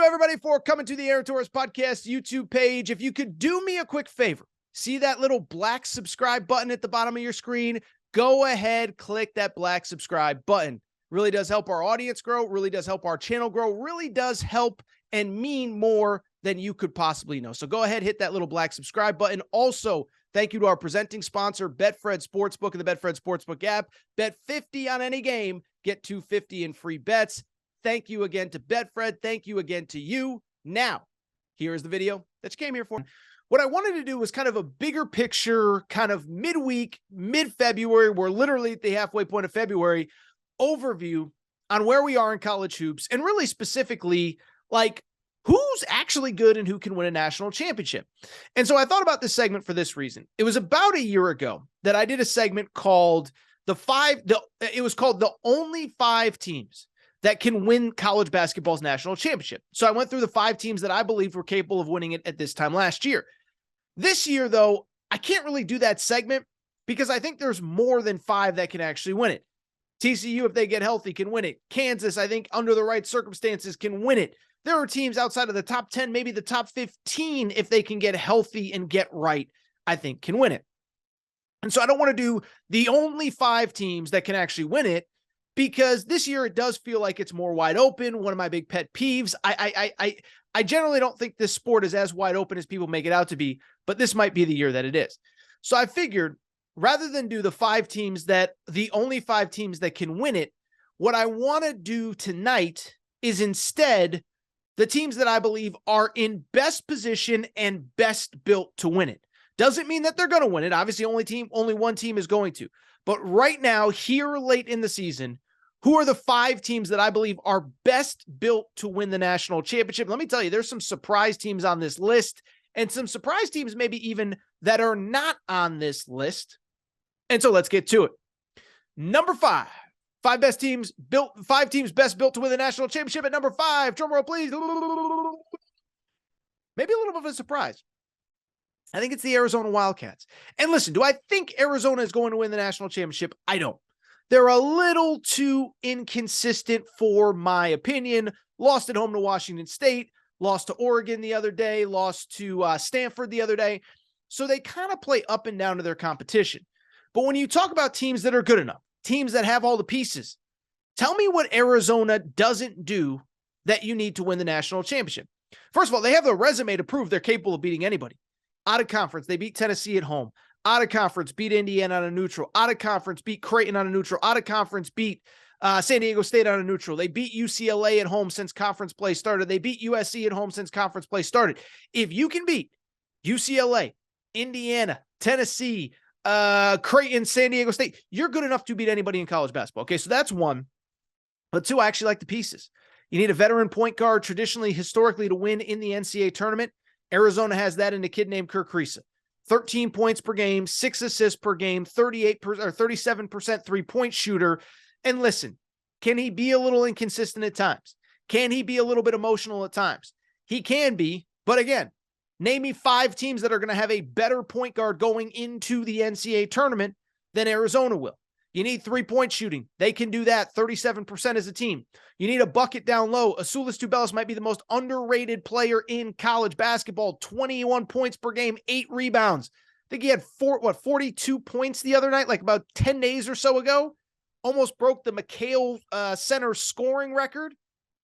you, everybody, for coming to the Aaron Torres Podcast YouTube page. If you could do me a quick favor, see that little black subscribe button at the bottom of your screen? Go ahead, click that black subscribe button. Really does help our audience grow, really does help our channel grow, really does help and mean more than you could possibly know. So go ahead, hit that little black subscribe button. Also, thank you to our presenting sponsor, Betfred Sportsbook and the Betfred Sportsbook app. Bet 50 on any game, get $250 in free bets. Thank you again to Betfred. Thank you again to you. Now, here's the video that you came here for. What I wanted to do was kind of a bigger picture, kind of midweek, mid-February. We're literally at the halfway point of February, overview on where we are in college hoops, and really specifically, like, who's actually good and who can win a national championship. And so I thought about this segment for this reason. It was about a year ago that I did a segment called it was called The Only 5 Teams That Can Win College Basketball's National Championship. So I went through the 5 teams that I believed were capable of winning it at this time last year. This year, though, I can't really do that segment because I think there's more than 5 that can actually win it. TCU, if they get healthy, can win it. Kansas, I think, under the right circumstances, can win it. There are teams outside of the top 10, maybe the top 15, if they can get healthy and get right, I think can win it. And so I don't want to do the only 5 teams that can actually win it, because this year it does feel like it's more wide open. One of my big pet peeves. I generally don't think this sport is as wide open as people make it out to be, but this might be the year that it is. So I figured, rather than do the only 5 teams that can win it, what I want to do tonight is instead the teams that I believe are in best position and best built to win it. Doesn't mean that they're going to win it. Obviously, only one team is going to. But right now, here late in the season, who are the 5 teams that I believe are best built to win the national championship? Let me tell you, there's some surprise teams on this list, and some surprise teams maybe even that are not on this list. And so let's get to it. Number 5. 5 teams best built to win the national championship. At number 5, drum roll, please. Maybe a little bit of a surprise. I think it's the Arizona Wildcats. And listen, do I think Arizona is going to win the national championship? I don't. They're a little too inconsistent for my opinion. Lost at home to Washington State, lost to Oregon the other day, lost to Stanford the other day. So they kind of play up and down to their competition. But when you talk about teams that are good enough, teams that have all the pieces, tell me what Arizona doesn't do that you need to win the national championship. First of all, they have the resume to prove they're capable of beating anybody. Out of conference, they beat Tennessee at home. Out of conference, beat Indiana on a neutral. Out of conference, beat Creighton on a neutral. Out of conference, beat San Diego State on a neutral. They beat UCLA at home since conference play started. They beat USC at home since conference play started. If you can beat UCLA, Indiana, Tennessee, Creighton, San Diego State, you're good enough to beat anybody in college basketball. Okay, so that's one. But 2, I actually like the pieces. You need a veteran point guard, historically, to win in the NCAA tournament. Arizona has that in a kid named Kirk Kriisa. 13 points per game, 6 assists per game, 37% three-point shooter. And listen, can he be a little inconsistent at times? Can he be a little bit emotional at times? He can be, but again, name me 5 teams that are going to have a better point guard going into the NCAA tournament than Arizona will. You need 3-point shooting. They can do that, 37% as a team. You need a bucket down low. Azuolas Tubelis might be the most underrated player in college basketball. 21 points per game, 8 rebounds. I think he had 42 points the other night, like about 10 days or so ago. Almost broke the McHale Center scoring record.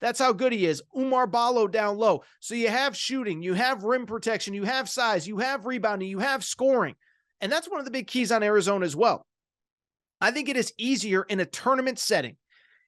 That's how good he is. Umar Ballo down low. So you have shooting, you have rim protection, you have size, you have rebounding, you have scoring. And that's one of the big keys on Arizona as well. I think it is easier in a tournament setting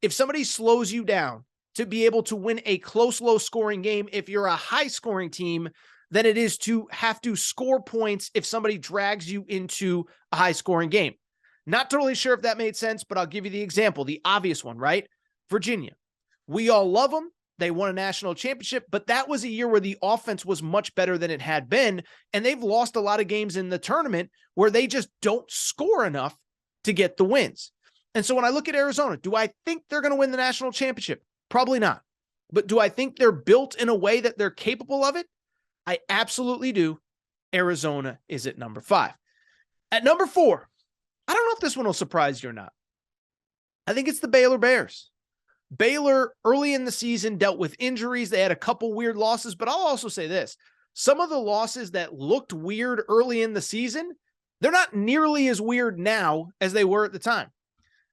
if somebody slows you down to be able to win a close, low-scoring game if you're a high-scoring team than it is to have to score points if somebody drags you into a high-scoring game. Not totally sure if that made sense, but I'll give you the example, the obvious one, right? Virginia. We all love them. They won a national championship, but that was a year where the offense was much better than it had been, and they've lost a lot of games in the tournament where they just don't score enough to get the wins. And so when I look at Arizona, do I think they're going to win the national championship? Probably not. But do I think they're built in a way that they're capable of it? I absolutely do. Arizona is at number 5. At number 4, I don't know if this one will surprise you or not. I think it's the Baylor Bears. Baylor early in the season dealt with injuries. They had a couple weird losses, but I'll also say this. Some of the losses that looked weird early in the season, they're not nearly as weird now as they were at the time.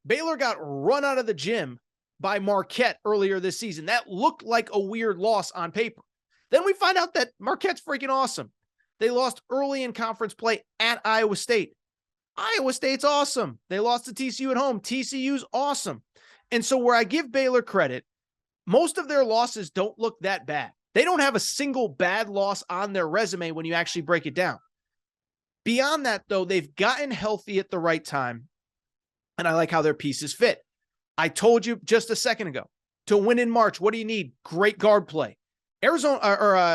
Baylor got run out of the gym by Marquette earlier this season. That looked like a weird loss on paper. Then we find out that Marquette's freaking awesome. They lost early in conference play at Iowa State. Iowa State's awesome. They lost to TCU at home. TCU's awesome. And so where I give Baylor credit, most of their losses don't look that bad. They don't have a single bad loss on their resume when you actually break it down. Beyond that, though, they've gotten healthy at the right time, and I like how their pieces fit. I told you just a second ago, to win in March, what do you need? Great guard play. Baylor,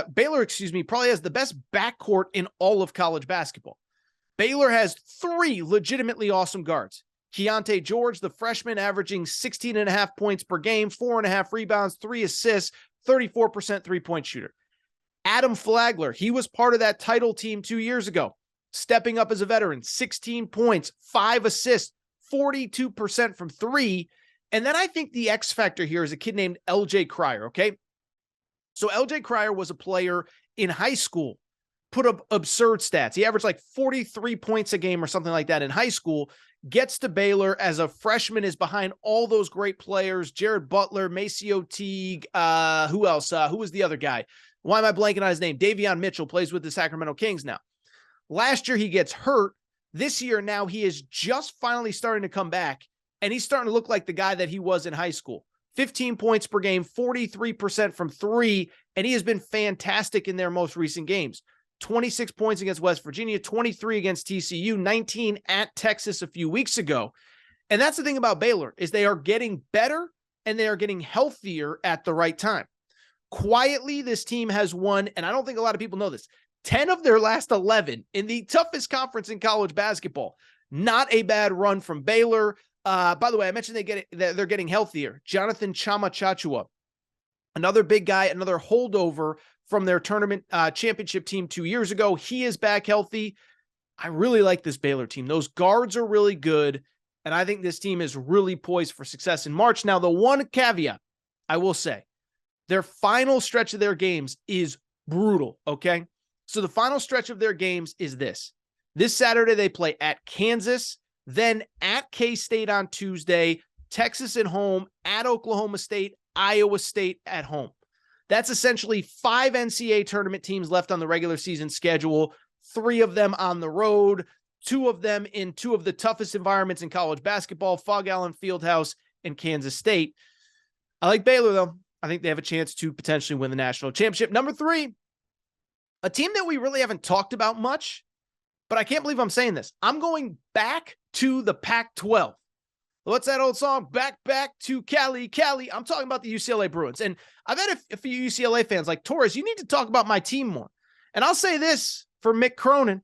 probably has the best backcourt in all of college basketball. Baylor has 3 legitimately awesome guards. Keontae George, the freshman, averaging 16.5 points per game, 4.5 rebounds, 3 assists, 34% three-point shooter. Adam Flagler, he was part of that title team 2 years ago, stepping up as a veteran, 16 points, 5 assists, 42% from 3. And then I think the X factor here is a kid named LJ Cryer, okay? So LJ Cryer was a player in high school, put up absurd stats. He averaged like 43 points a game or something like that in high school, gets to Baylor as a freshman, is behind all those great players, Jared Butler, Maceo Teague, who else? Who was the other guy? Why am I blanking on his name? Davion Mitchell plays with the Sacramento Kings now. Last year, he gets hurt. This year, now he is just finally starting to come back, and he's starting to look like the guy that he was in high school. 15 points per game, 43% from 3, and he has been fantastic in their most recent games. 26 points against West Virginia, 23 against TCU, 19 at Texas a few weeks ago. And that's the thing about Baylor, is they are getting better and they are getting healthier at the right time. Quietly, this team has won, and I don't think a lot of people know this, 10 of their last 11 in the toughest conference in college basketball. Not a bad run from Baylor. By the way, I mentioned they're getting healthier. Jonathan Chama Chachua, another big guy, another holdover from their tournament championship team 2 years ago. He is back healthy. I really like this Baylor team. Those guards are really good, and I think this team is really poised for success in March. Now, the one caveat I will say, their final stretch of their games is brutal, okay? So the final stretch of their games is this. This Saturday, they play at Kansas, then at K-State on Tuesday, Texas at home, at Oklahoma State, Iowa State at home. That's essentially 5 NCAA tournament teams left on the regular season schedule, 3 of them on the road, 2 of them in 2 of the toughest environments in college basketball, Fog Allen Fieldhouse and Kansas State. I like Baylor, though. I think they have a chance to potentially win the national championship. Number 3, a team that we really haven't talked about much, but I can't believe I'm saying this. I'm going back to the Pac-12. What's that old song? Back to Cali, Cali. I'm talking about the UCLA Bruins. And I've had a few UCLA fans like, Torres, you need to talk about my team more. And I'll say this for Mick Cronin,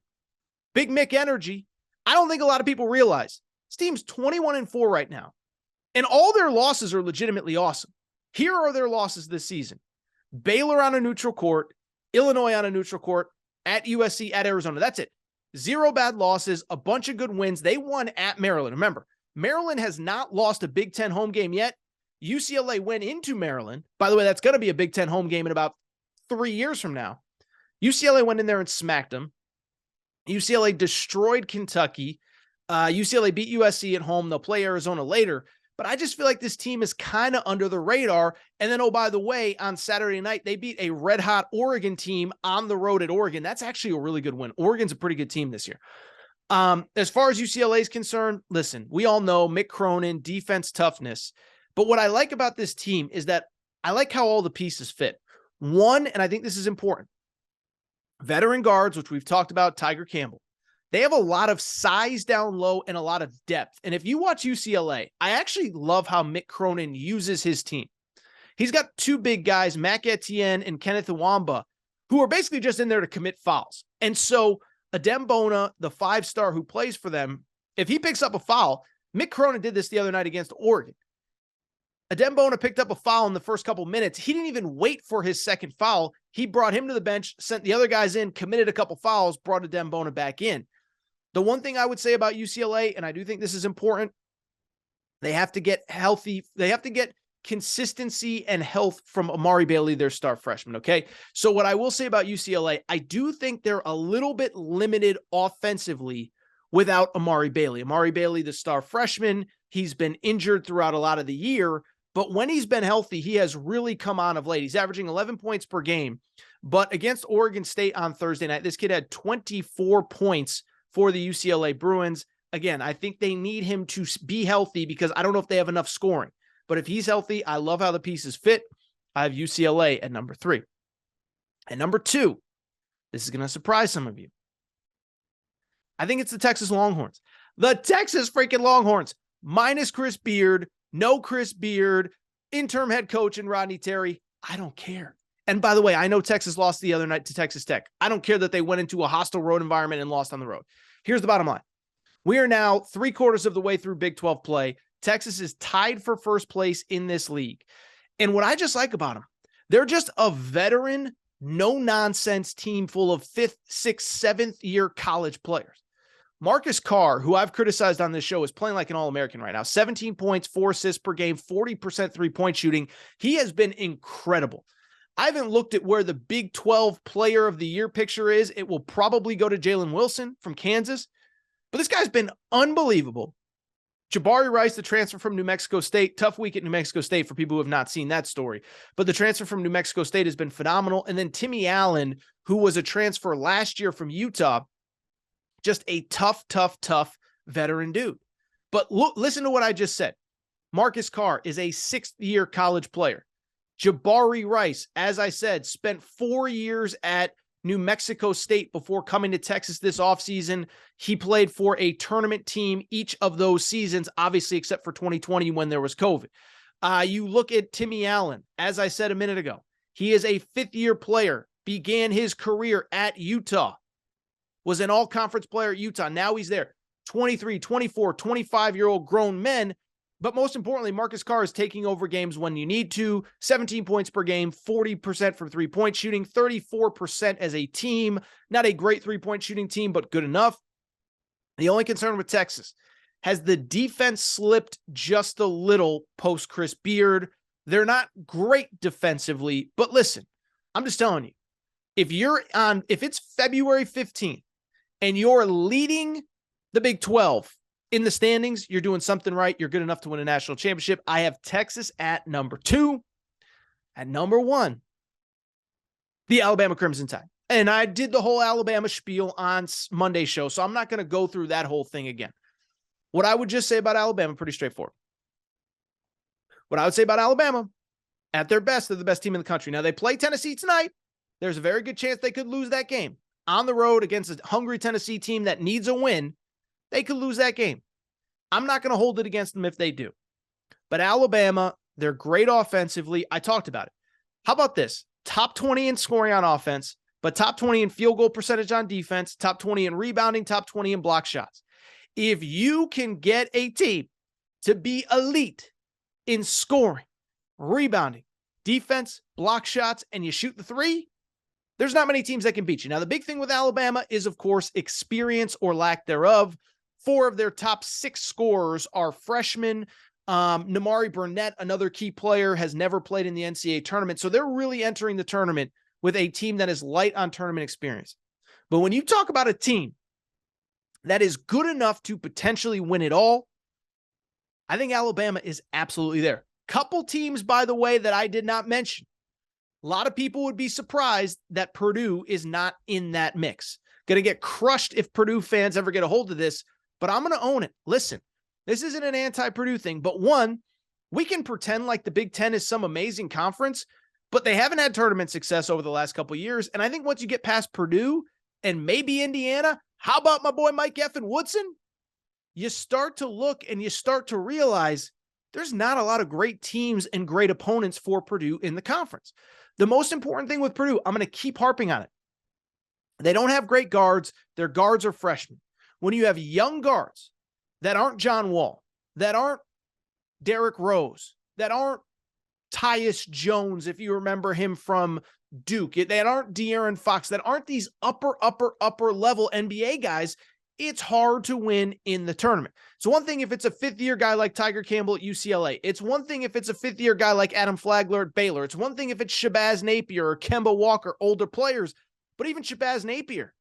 Big Mick energy. I don't think a lot of people realize this team's 21-4 right now. And all their losses are legitimately awesome. Here are their losses this season. Baylor on a neutral court, Illinois on a neutral court, at USC, at Arizona. That's it. 0 bad losses, a bunch of good wins. They won at Maryland. Remember, Maryland has not lost a Big Ten home game yet. UCLA went into Maryland. By the way, that's going to be a Big Ten home game in about 3 years from now. UCLA went in there and smacked them. UCLA destroyed Kentucky. UCLA beat USC at home. They'll play Arizona later. But I just feel like this team is kind of under the radar. And then, oh, by the way, on Saturday night, they beat a red-hot Oregon team on the road at Oregon. That's actually a really good win. Oregon's a pretty good team this year. As far as UCLA is concerned, listen, we all know Mick Cronin, defense toughness. But what I like about this team is that I like how all the pieces fit. One, and I think this is important, veteran guards, which we've talked about, Tiger Campbell. They have a lot of size down low and a lot of depth. And if you watch UCLA, I actually love how Mick Cronin uses his team. He's got 2 big guys, Mac Etienne and Kenneth Nwamba, who are basically just in there to commit fouls. And so Adem Bona, the 5-star who plays for them, if he picks up a foul, Mick Cronin did this the other night against Oregon. Adem Bona picked up a foul in the first couple minutes. He didn't even wait for his second foul. He brought him to the bench, sent the other guys in, committed a couple fouls, brought Adem Bona back in. The one thing I would say about UCLA, and I do think this is important, they have to get healthy. They have to get consistency and health from Amari Bailey, their star freshman, okay? So what I will say about UCLA, I do think they're a little bit limited offensively without Amari Bailey. Amari Bailey, the star freshman, he's been injured throughout a lot of the year, but when he's been healthy, he has really come on of late. He's averaging 11 points per game, but against Oregon State on Thursday night, this kid had 24 points for the UCLA Bruins. Again, I think they need him to be healthy because I don't know if they have enough scoring. But if he's healthy, I love how the pieces fit. I have UCLA at number 3. At number 2, this is going to surprise some of you. I think it's the Texas Longhorns. The Texas freaking Longhorns, minus Chris Beard, no Chris Beard, interim head coach and Rodney Terry. I don't care. And by the way, I know Texas lost the other night to Texas Tech. I don't care that they went into a hostile road environment and lost on the road. Here's the bottom line. We are now 3/4 of the way through Big 12 play. Texas is tied for first place in this league. And what I just like about them, they're just a veteran, no-nonsense team full of 5th, 6th, 7th year college players. Marcus Carr, who I've criticized on this show, is playing like an All-American right now. 17 points, 4 assists per game, 40% three-point shooting. He has been incredible. I haven't looked at where the Big 12 player of the year picture is. It will probably go to Jalen Wilson from Kansas. But this guy's been unbelievable. Jabari Rice, the transfer from New Mexico State, tough week at New Mexico State for people who have not seen that story. But the transfer from New Mexico State has been phenomenal. And then Timmy Allen, who was a transfer last year from Utah, just a tough veteran dude. But look, listen to what I just said. Marcus Carr is a 6th-year college player. Jabari Rice, as I said, spent 4 years at New Mexico State before coming to Texas this offseason. He played for a tournament team each of those seasons, obviously, except for 2020 when there was COVID. You look at Timmy Allen, as I said a minute ago, he is a 5th-year player, began his career at Utah, was an all-conference player at Utah. Now he's there. 23, 24, 25-year-old grown men. But most importantly, Marcus Carr is taking over games when you need to. 17 points per game, 40% from three-point shooting, 34% as a team. Not a great three-point shooting team, but good enough. The only concern with Texas, has the defense slipped just a little post Chris Beard? They're not great defensively, but listen, I'm just telling you, if it's February 15th and you're leading the Big 12 in the standings, you're doing something right. You're good enough to win a national championship. I have Texas at number 2. At number 1, the Alabama Crimson Tide. And I did the whole Alabama spiel on Monday's show, so I'm not going to go through that whole thing again. What I would just say about Alabama, pretty straightforward. What I would say about Alabama, at their best, they're the best team in the country. Now, they play Tennessee tonight. There's a very good chance they could lose that game. On the road against a hungry Tennessee team that needs a win, they could lose that game. I'm not going to hold it against them if they do. But Alabama, they're great offensively. I talked about it. How about this? Top 20 in scoring on offense, but top 20 in field goal percentage on defense, top 20 in rebounding, top 20 in block shots. If you can get a team to be elite in scoring, rebounding, defense, block shots, and you shoot the three, there's not many teams that can beat you. Now, the big thing with Alabama is, of course, experience or lack thereof. 4 of their top 6 scorers are freshmen. Namari Burnett, another key player, has never played in the NCAA tournament. So they're really entering the tournament with a team that is light on tournament experience. But when you talk about a team that is good enough to potentially win it all, I think Alabama is absolutely there. Couple teams, by the way, that I did not mention. A lot of people would be surprised that Purdue is not in that mix. Going to get crushed if Purdue fans ever get a hold of this, but I'm going to own it. Listen, this isn't an anti-Purdue thing, but one, we can pretend like the Big Ten is some amazing conference, but they haven't had tournament success over the last couple of years. And I think once you get past Purdue and maybe Indiana, how about my boy Mike Effin Woodson? You start to look and you start to realize there's not a lot of great teams and great opponents for Purdue in the conference. The most important thing with Purdue, I'm going to keep harping on it. They don't have great guards. Their guards are freshmen. When you have young guards that aren't John Wall, that aren't Derrick Rose, that aren't Tyus Jones, if you remember him from Duke, that aren't De'Aaron Fox, that aren't these upper level NBA guys, it's hard to win in the tournament. It's one thing if it's a fifth-year guy like Tiger Campbell at UCLA. It's one thing if it's a fifth-year guy like Adam Flagler at Baylor. It's one thing if it's Shabazz Napier or Kemba Walker, older players. But even Shabazz Napier,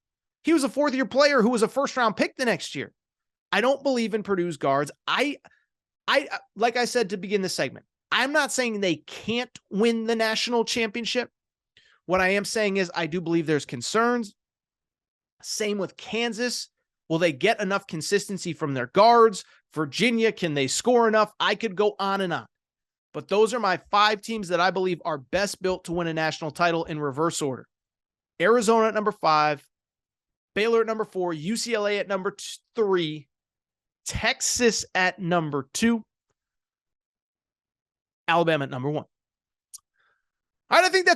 he was a fourth-year player who was a first-round pick the next year. I don't believe in Purdue's guards. I like I said to begin this segment, I'm not saying they can't win the national championship. What I am saying is I do believe there's concerns. Same with Kansas. Will they get enough consistency from their guards? Virginia, can they score enough? I could go on and on. But those are my 5 teams that I believe are best built to win a national title in reverse order. Arizona at number 5, Baylor at number 4, UCLA at number 3, Texas at number 2, Alabama at number 1. All right, I think that's